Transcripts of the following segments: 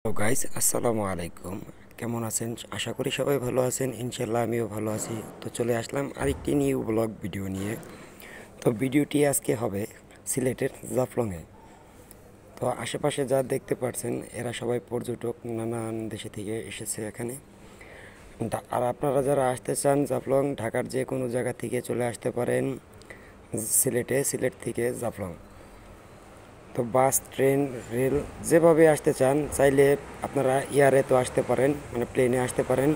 তো গাইস আসসালামু আলাইকুম, কেমন আছেন? আশা করি সবাই ভালো আছেন। ইনশাল্লাহ আমিও ভালো আছি। তো চলে আসলাম আরেকটি নিউ ব্লগ ভিডিও নিয়ে। তো ভিডিওটি আজকে হবে সিলেটের জাফলংয়ে। তো আশেপাশে যা দেখতে পাচ্ছেন এরা সবাই পর্যটক, নানান দেশে থেকে এসেছে এখানে। আর আপনারা যারা আসতে চান জাফলং, ঢাকার যে কোনো জায়গা থেকে চলে আসতে পারেন সিলেট থেকে জাফলং। তো বাস, ট্রেন, রেল যেভাবে আসতে চান, চাইলে আপনারা এয়ারে তো আসতে পারেন, মানে প্লেনে আসতে পারেন।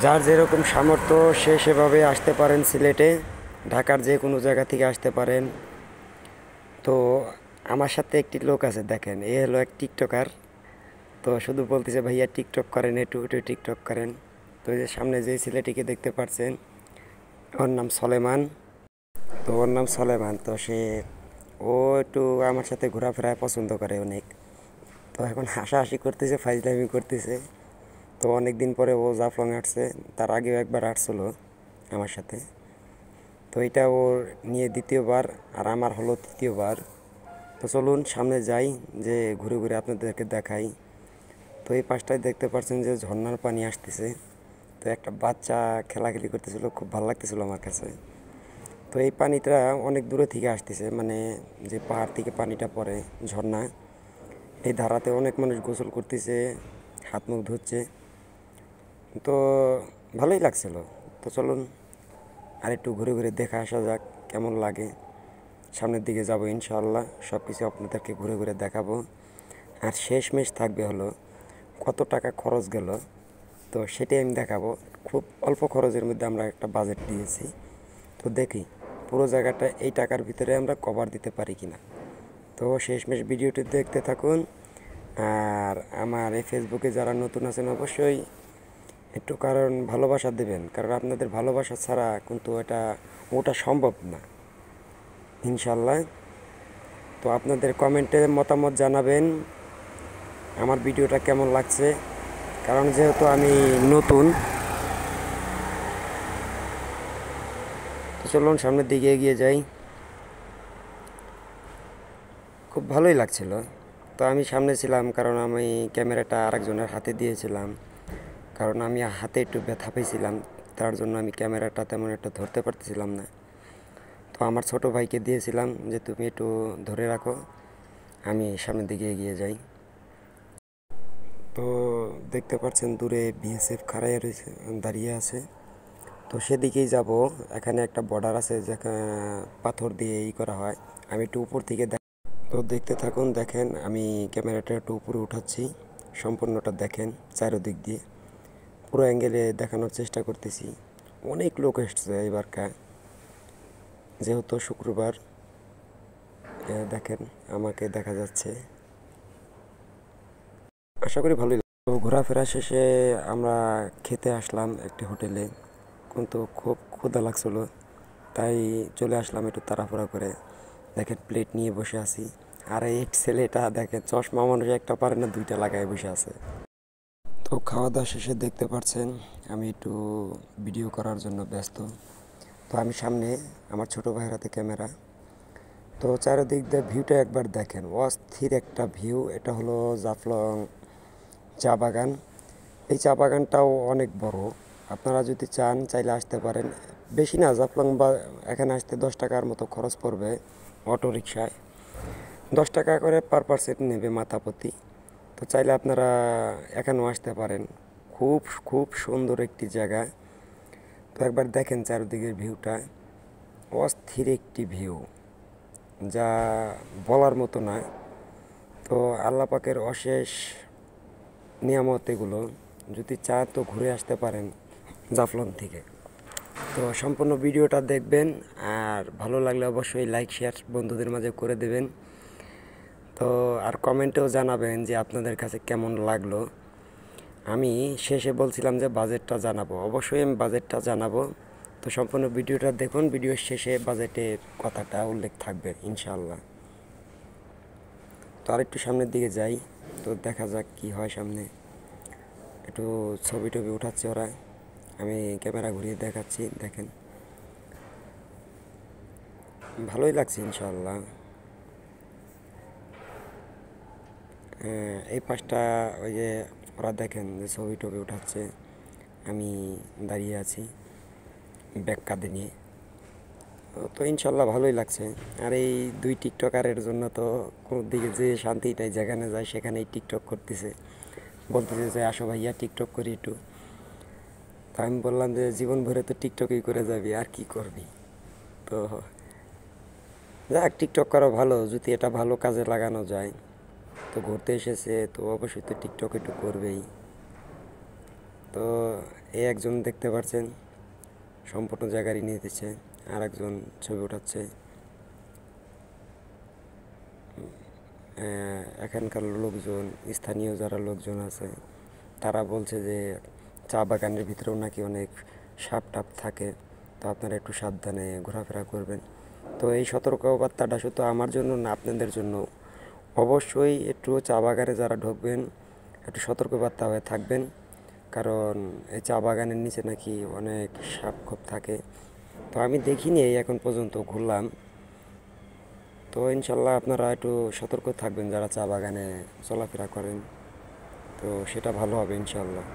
যার যেরকম সামর্থ্য সে সেভাবে আসতে পারেন সিলেটে। ঢাকার যে কোনো জায়গা থেকে আসতে পারেন। তো আমার সাথে একটি লোক আছে, দেখেন, এ হলো এক টিকটকার। তো শুধু বলতেছে ভাইয়া টিকটক করেন, একটু একটু টিকটক করেন। তো এই যে সামনে যে ছেলেটিকে দেখতে পাচ্ছেন, ওর নাম সলেমান। তো সে ও একটু আমার সাথে ঘোরাফেরা পছন্দ করে অনেক। তো এখন হাসাহাসি করতেছে, ফাইজলামি করতেছে। তো অনেক দিন পরে ও জাফলং আসছে, তার আগেও একবার আসছিল আমার সাথে। তো এটা ওর নিয়ে দ্বিতীয়বার, আর আমার হলো তৃতীয়বার। তো চলুন সামনে যাই, যে ঘুরে ঘুরে আপনাদেরকে দেখাই। তো এই পাশটায় দেখতে পাচ্ছেন যে ঝর্ণার পানি আসতেছে। তো একটা বাচ্চা খেলাখেলি করতেছিল, খুব ভালো লাগতেছিল আমার কাছে। তো এই পানিটা অনেক দূরে থেকে আসতেছে, মানে যে পাহাড় থেকে পানিটা পড়ে, ঝর্ণা। এই ধারাতে অনেক মানুষ গোসল করতেছে, হাত মুখ ধুচ্ছে। তো ভালোই লাগছিল। তো চলুন আর একটু ঘুরে ঘুরে দেখে আসা যাক কেমন লাগে। সামনের দিকে যাব ইনশাআল্লাহ, সব কিছু আপনাদেরকে ঘুরে ঘুরে দেখাবো। আর শেষমেশ থাকবে হলো কত টাকা খরচ গেল, তো সেটাই আমি দেখাবো। খুব অল্প খরচের মধ্যে আমরা একটা বাজেট দিয়েছি। তো দেখি পুরো জায়গাটা এই টাকার ভিতরে আমরা কভার দিতে পারি কিনা। তো শেষমেশ ভিডিওটি দেখতে থাকুন। আর আমার এই ফেসবুকে যারা নতুন আছেন অবশ্যই একটু কারণ ভালোবাসা দেবেন, কারণ আপনাদের ভালোবাসা ছাড়া কিন্তু ওটা সম্ভব না ইনশাল্লাহ। তো আপনাদের কমেন্টে মতামত জানাবেন আমার ভিডিওটা কেমন লাগছে, কারণ যেহেতু আমি নতুন। তো চলুন সামনের দিকে এগিয়ে যাই। খুব ভালোই লাগছিল। তো আমি সামনে ছিলাম কারণ আমি ক্যামেরাটা আরেকজনের হাতে দিয়েছিলাম, কারণ আমি হাতে একটু ব্যথা পেয়েছিলাম। তার জন্য আমি ক্যামেরাটা তেমন একটা ধরতে পারতেছিলাম না। তো আমার ছোট ভাইকে দিয়েছিলাম যে তুমি একটু ধরে রাখো, আমি সামনের দিকে এগিয়ে যাই। তো দেখতে পাচ্ছেন দূরে বিএসএফ খাড়াইয়া রয়েছে, দাঁড়িয়ে আছে। তো সেদিকেই যাব। এখানে একটা বর্ডার আছে যেখানে পাথর দিয়ে করা হয়। আমি একটু উপর থেকে তো দেখতে থাকুন। দেখেন আমি ক্যামেরাটা একটু উপরে উঠাচ্ছি, সম্পূর্ণটা দেখেন চারোদিক দিয়ে পুরো অ্যাঙ্গেলে দেখানোর চেষ্টা করতেছি। অনেক লোক এসছে এবারকার, যেহেতু শুক্রবার। দেখেন আমাকে দেখা যাচ্ছে, আশা করি ভালোই লাগবে। তো ঘোরাফেরা শেষে আমরা খেতে আসলাম একটি হোটেলে, কিন্তু খুব ক্ষুধা লাগছিল, তাই চলে আসলাম একটু তাড়াহুড়া করে। দেখেন প্লেট নিয়ে বসে আছি, আর এই ছেলেটা দেখেন চশমা মানুষ একটা পারে না, দুইটা লাগায় বসে আছে। তো খাওয়া দাওয়া শেষে দেখতে পাচ্ছেন আমি একটু ভিডিও করার জন্য ব্যস্ত। তো আমি সামনে, আমার ছোটো ভাইয়ের হাতে ক্যামেরা। তো চারিদিক দিয়ে ভিউটা একবার দেখেন, অস্থির একটা ভিউ। এটা হলো জাফলং চা বাগান। এই চা বাগানটাও অনেক বড়। আপনারা যদি চান চাইলে আসতে পারেন। বেশি না, জাফলং বা এখানে আসতে 10 টাকার মতো খরচ পড়বে অটো রিক্সায়। 10 টাকা করে পার পার্সেন্ট নেবে মাথা প্রতি। তো চাইলে আপনারা এখানেও আসতে পারেন। খুব খুব সুন্দর একটি জায়গা। তো একবার দেখেন চারিদিকের ভিউটা, অস্থির একটি ভিউ, যা বলার মতো না। তো আল্লাহ পাকের অশেষ নিয়ামত এগুলো। যদি চান তো ঘুরে আসতে পারেন জাফলং থেকে। তো সম্পূর্ণ ভিডিওটা দেখবেন, আর ভালো লাগলে অবশ্যই লাইক শেয়ার বন্ধুদের মাঝে করে দেবেন। তো আর কমেন্টেও জানাবেন যে আপনাদের কাছে কেমন লাগলো। আমি শেষে বলছিলাম যে বাজেটটা জানাবো, অবশ্যই আমি বাজেটটা জানাবো। তো সম্পূর্ণ ভিডিওটা দেখুন, ভিডিওর শেষে বাজেটের কথাটা উল্লেখ থাকবে ইনশাআল্লাহ। তো আরেকটু সামনের দিকে যাই, তো দেখা যাক কি হয় সামনে। একটু ছবি টবি উঠাচ্ছে ওরা, আমি ক্যামেরা ঘুরিয়ে দেখাচ্ছি। দেখেন ভালোই লাগছে ইনশাআল্লাহ। এই পাশটা ওই যে ওরা দেখেন যে ছবি টবি উঠাচ্ছে, আমি দাঁড়িয়ে আছি ব্যাগ কাঁধে নিয়ে। তো ইনশাল্লাহ ভালোই লাগছে। আর এই দুই টিকটকারের জন্য তো কোনো দিকে যে শান্তি নাই, যেখানে যায় সেখানেই টিকটক করতেছে, বলতেছে যে আসো ভাইয়া টিকটক করি একটু। তা আমি বললাম যে জীবন ভরে তো টিকটকই করে যাবি, আর কি করবি। তো যাক, টিকটক করা ভালো যদি এটা ভালো কাজে লাগানো যায়। তো ঘুরতে এসেছে তো অবশ্যই তো টিকটক একটু করবেই। তো এই একজন দেখতে পাচ্ছেন সম্পূর্ণ জায়গারই নিয়ে দিচ্ছে, আর একজন ছবি উঠাচ্ছে। এখানকার লোকজন, স্থানীয় যারা লোকজন আছে, তারা বলছে যে চা বাগানের ভিতরেও নাকি অনেক সাপ টাপ থাকে, তো আপনারা একটু সাবধানে ঘোরাফেরা করবেন। তো এই সতর্কবার্তাটা শুধু আমার জন্য না, আপনাদের জন্য। অবশ্যই একটু চা বাগানে যারা ঢুকবেন একটু সতর্কবার্তা হয়ে থাকবেন, কারণ এই চা বাগানের নিচে নাকি অনেক সাপ খোপ থাকে। তো আমি দেখিনি এই এখন পর্যন্ত, ঘুরলাম। তো ইনশাল্লাহ আপনারা একটু সতর্ক থাকবেন যারা চা বাগানে চলাফেরা করেন, তো সেটা ভালো হবে ইনশাল্লাহ।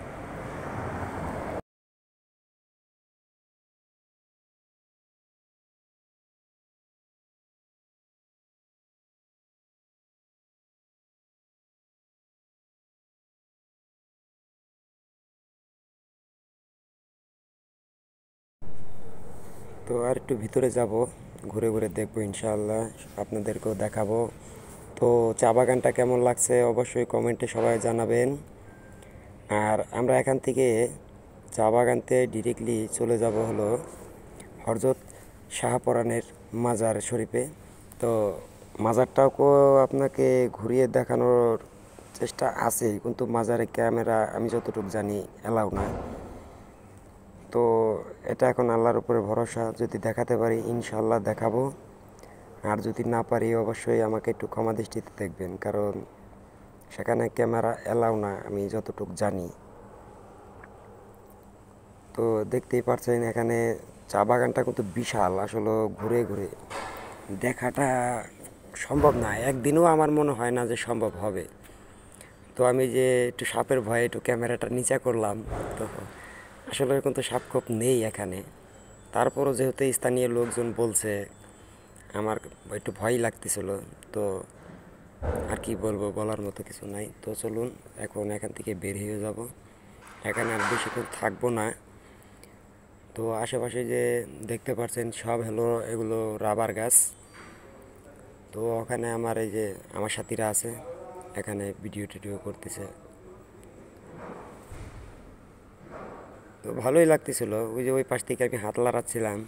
তো আর একটু ভিতরে যাব, ঘুরে ঘুরে দেখবো ইনশাআল্লাহ, আপনাদেরকেও দেখাবো। তো চা বাগানটা কেমন লাগছে অবশ্যই কমেন্টে সবাই জানাবেন। আর আমরা এখান থেকে চা বাগানতে ডিরেক্টলি চলে যাব হলো হযরত শাহপরানের মাজার শরীফে। তো মাজারটাও আপনাকে ঘুরিয়ে দেখানোর চেষ্টা আছে, কিন্তু মাজারে ক্যামেরা আমি যতটুকু জানি অ্যালাউ না। তো এটা এখন আল্লাহর উপরে ভরসা, যদি দেখাতে পারি ইনশাল্লাহ দেখাবো। আর যদি না পারি অবশ্যই আমাকে একটু ক্ষমা দৃষ্টিতে দেখবেন, কারণ সেখানে ক্যামেরা অ্যালাউ না আমি যতটুকু জানি। তো দেখতেই পাচ্ছেন এখানে চা বাগানটা কিন্তু বিশাল, আসলে ঘুরে ঘুরে দেখাটা সম্ভব না, একদিনও আমার মনে হয় না যে সম্ভব হবে। তো আমি যে একটু সাপের ভয়ে একটু ক্যামেরাটা নিচে করলাম, তো আসলে কিন্তু সাপ খোপ নেই এখানে। তারপরও যেহেতু স্থানীয় লোকজন বলছে, আমার একটু ভয় লাগতেছিল। তো আর কি বলবো, বলার মতো কিছু নাই। তো চলুন এখন এখান থেকে বের হয়ে যাব, এখানে আর বেশিক্ষণ থাকবো না। তো আশেপাশে যে দেখতে পাচ্ছেন সব হলো এগুলো রাবার গাছ। তো ওখানে আমার এই যে আমার সাথীরা আছে, এখানে ভিডিও টিডিও করতেছে। তো ভালোই লাগতেছিল, ওই যে ওই পাশ থেকে আমি হাত লাড়াচ্ছিলাম।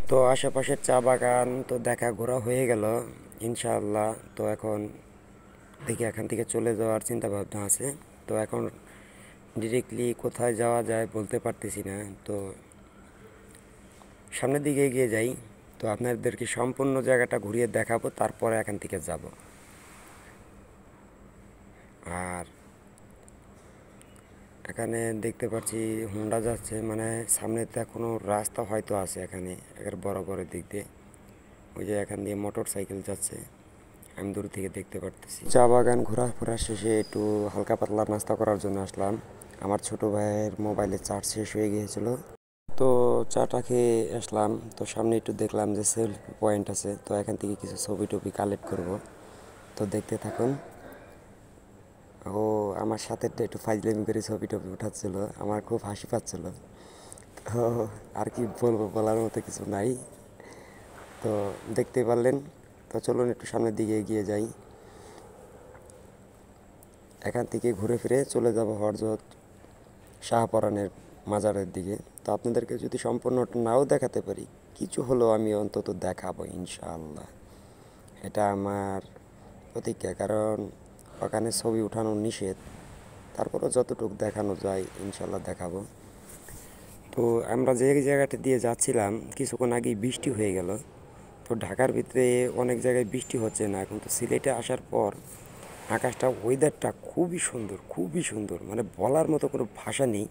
তো আশেপাশের চা বাগান তো দেখা ঘোরা হয়ে গেল ইনশাআল্লাহ। তো এখন দেখি এখান থেকে চলে যাওয়ার চিন্তা ভাবনা আছে। তো এখন ডিরেক্টলি কোথায় যাওয়া যায় বলতে পারতেছি না, তো সামনের দিকে এগিয়ে যাই। তো আপনাদেরকে সম্পূর্ণ জায়গাটা ঘুরিয়ে দেখাবো, তারপরে এখান থেকে যাব। আর এখানে দেখতে পাচ্ছি হুন্ডা যাচ্ছে, মানে সামনেতে কোনো রাস্তা হয়তো আছে এখানে একের বরাবরের দিক দিয়ে। ওই যে এখান দিয়ে মোটর সাইকেল যাচ্ছে, আমি দূর থেকে দেখতে পারতেছি। চা বাগান ঘোরাফেরা শেষে একটু হালকা পাতলা নাস্তা করার জন্য আসলাম। আমার ছোট ভাইয়ের মোবাইলে চার্জ শেষ হয়ে গিয়েছিল, তো চাটা খেয়ে আসলাম। তো সামনে একটু দেখলাম যে সেলফি পয়েন্ট আছে, তো এখান থেকে কিছু ছবি টবি কালেক্ট করব। তো দেখতে থাকুন। ও আমার সাথে একটু ফাইজলামি করে ছবি টবি উঠাচ্ছিল, আমার খুব হাসি পাচ্ছিল। তো আর কি বলবো, বলার মতো কিছু নাই। তো দেখতে পারলেন। তো চলুন একটু সামনের দিকে এগিয়ে যাই, এখান থেকে ঘুরে ফিরে চলে যাব হযরত শাহপরানের মাজারের দিকে। তো আপনাদেরকে যদি সম্পূর্ণটা নাও দেখাতে পারি, কিছু হলেও আমি অন্তত দেখাবো ইনশাআল্লাহ। এটা আমার প্রতিজ্ঞা, কারণ ওখানে ছবি উঠানো নিষেধ। তারপরও যতটুকু দেখানো যায় ইনশাল্লাহ দেখাবো। তো আমরা যে জায়গাটা দিয়ে যাচ্ছিলাম কিছুক্ষণ আগেই বৃষ্টি হয়ে গেল। তো ঢাকার ভিতরে অনেক জায়গায় বৃষ্টি হচ্ছে না, কিন্তু সিলেটে আসার পর আকাশটা, ওয়েদারটা খুবই সুন্দর, খুবই সুন্দর, মানে বলার মতো কোনো ভাষা নেই।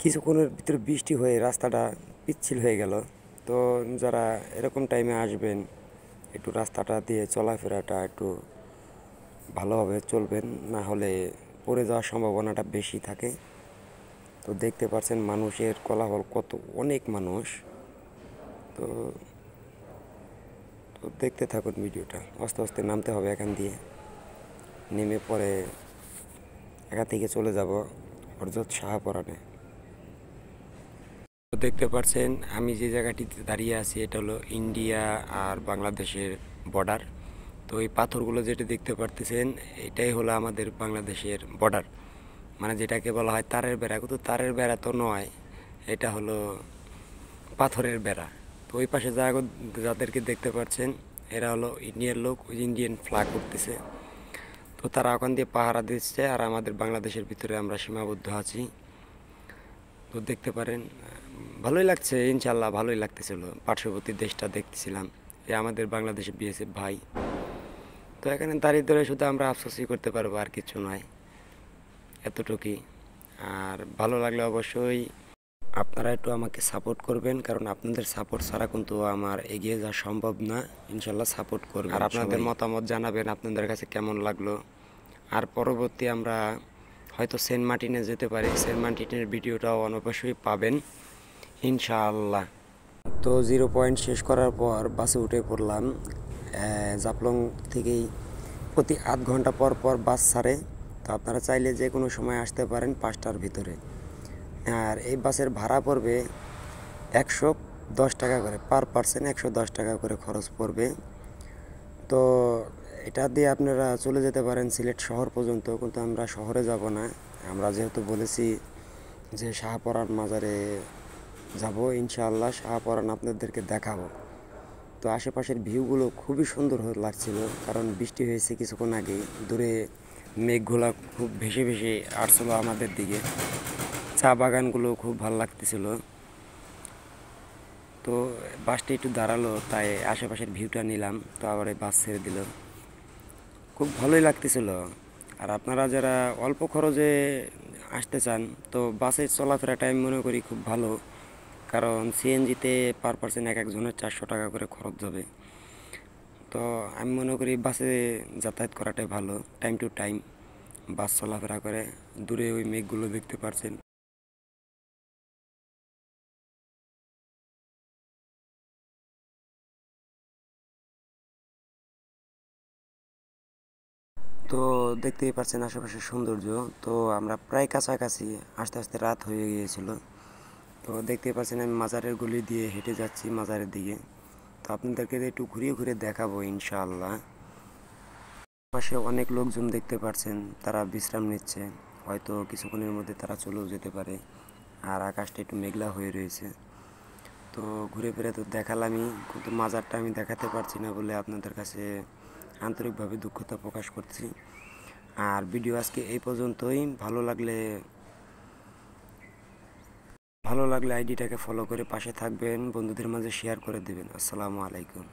কিছুক্ষণের ভিতরে বৃষ্টি হয়ে রাস্তাটা পিচ্ছিল হয়ে গেল। তো যারা এরকম টাইমে আসবেন একটু রাস্তাটা দিয়ে চলাফেরাটা একটু ভালোভাবে চলবেন, না হলে পড়ে যাওয়ার সম্ভাবনাটা বেশি থাকে। তো দেখতে পাচ্ছেন মানুষের কোলাহল কত, অনেক মানুষ। তো তো দেখতে থাকুন ভিডিওটা। আস্তে আস্তে নামতে হবে এখান দিয়ে, নেমে পরে এখান থেকে চলে যাব হযরত শাহপরানে। তো দেখতে পাচ্ছেন আমি যে জায়গাটিতে দাঁড়িয়ে আছি এটা হলো ইন্ডিয়া আর বাংলাদেশের বর্ডার। তো এই পাথরগুলো যেটা দেখতে পারতেছেন এটাই হলো আমাদের বাংলাদেশের বর্ডার, মানে যেটাকে বলা হয় তারের বেড়া। কিন্তু তারের বেড়া তো নয়, এটা হলো পাথরের বেড়া। তো ওই পাশে যাদেরকে দেখতে পাচ্ছেন এরা হলো ইন্ডিয়ার লোক, ওই ইন্ডিয়ান ফ্ল্যাগ উঠতেছে। তো তারা ওখান দিয়ে পাহারা দিচ্ছে আর আমাদের বাংলাদেশের ভিতরে আমরা সীমাবদ্ধ আছি। তো দেখতে পারেন ভালোই লাগছে, ইনশাল্লাহ ভালোই লাগতেছিল। পার্শ্ববর্তী দেশটা দেখতেছিলাম, এ আমাদের বাংলাদেশের বিএসএফ ভাই। তো এখানে দাঁড়িয়ে ধরে শুধু আমরা আফসোসই করতে পারবো, আর কিছু নয়, এতটুকুই। আর ভালো লাগলে অবশ্যই আপনারা একটু আমাকে সাপোর্ট করবেন, কারণ আপনাদের সাপোর্ট ছাড়া কিন্তু আমার এগিয়ে যাওয়া সম্ভব না। ইনশাল্লাহ সাপোর্ট করবেন আর আপনাদের মতামত জানাবেন আপনাদের কাছে কেমন লাগলো। আর পরবর্তী আমরা হয়তো সেন্ট মার্টিনে যেতে পারি, সেন্ট মার্টিনের ভিডিওটাও অবশ্যই পাবেন ইনশাআল্লাহ। তো 0 পয়েন্ট শেষ করার পর বাসে উঠে পড়লাম। জাফলং থেকেই প্রতি আধ ঘন্টা পর পর বাস ছাড়ে। তো আপনারা চাইলে যে কোনো সময় আসতে পারেন 5টার ভিতরে। আর এই বাসের ভাড়া পড়বে 110 টাকা করে, পার পার্সন 110 টাকা করে খরচ পড়বে। তো এটা দিয়ে আপনারা চলে যেতে পারেন সিলেট শহর পর্যন্ত, কিন্তু আমরা শহরে যাব না। আমরা যেহেতু বলেছি যে শাহপরান মাজারে যাব, ইনশাআল্লাহ শাহপরান আপনাদেরকে দেখাবো। তো আশেপাশের ভিউগুলো খুবই সুন্দর লাগছিল, কারণ বৃষ্টি হয়েছে কিছুক্ষণ আগে। দূরে মেঘগুলা খুব ভেসে ভেসে আসছিল আমাদের দিকে, চা বাগানগুলো খুব ভালো লাগতেছিল। তো বাসটা একটু দাঁড়ালো, তাই আশেপাশের ভিউটা নিলাম। তো আবার এই বাস ছেড়ে দিল, খুব ভালোই লাগতেছিল। আর আপনারা যারা অল্প খরচে আসতে চান তো বাসে চলাফেরাটা আমি মনে করি খুব ভালো, কারণ সিএনজিতে পার পার্সন এক একজনের 400 টাকা করে খরচ যাবে। তো আমি মনে করি বাসে যাতায়াত করাটাই ভালো, টাইম টু টাইম বাস চলাফেরা করে। দূরে ওই মেঘগুলো দেখতে পাচ্ছেন। তো দেখতেই পাচ্ছেন আশেপাশের সৌন্দর্য। তো আমরা প্রায় কাছাকাছি, আস্তে আস্তে রাত হয়ে গিয়েছিল। তো দেখতেই পাচ্ছেন আমি মাজারের গলি দিয়ে হেঁটে যাচ্ছি মাজারের দিকে। তো আপনাদেরকে একটু ঘুরিয়ে ঘুরিয়ে দেখাবো ইনশাআল্লাহ। পাশে অনেক লোকজন দেখতে পাচ্ছেন, তারা বিশ্রাম নিচ্ছে, হয়তো কিছুক্ষণের মধ্যে তারা চলেও যেতে পারে। আর আকাশটা একটু মেঘলা হয়ে রয়েছে। তো ঘুরে ফিরে তো দেখালামই, কিন্তু মাজারটা আমি দেখাতে পারছি না বলে আপনাদের কাছে আন্তরিকভাবে দুঃখতা প্রকাশ করছি। আর ভিডিও আজকে এই পর্যন্তই। ভালো লাগলে আইডিটাকে ফলো করে পাশে থাকবেন, বন্ধুদের মাঝে শেয়ার করে দেবেন। আসসালামু আলাইকুম।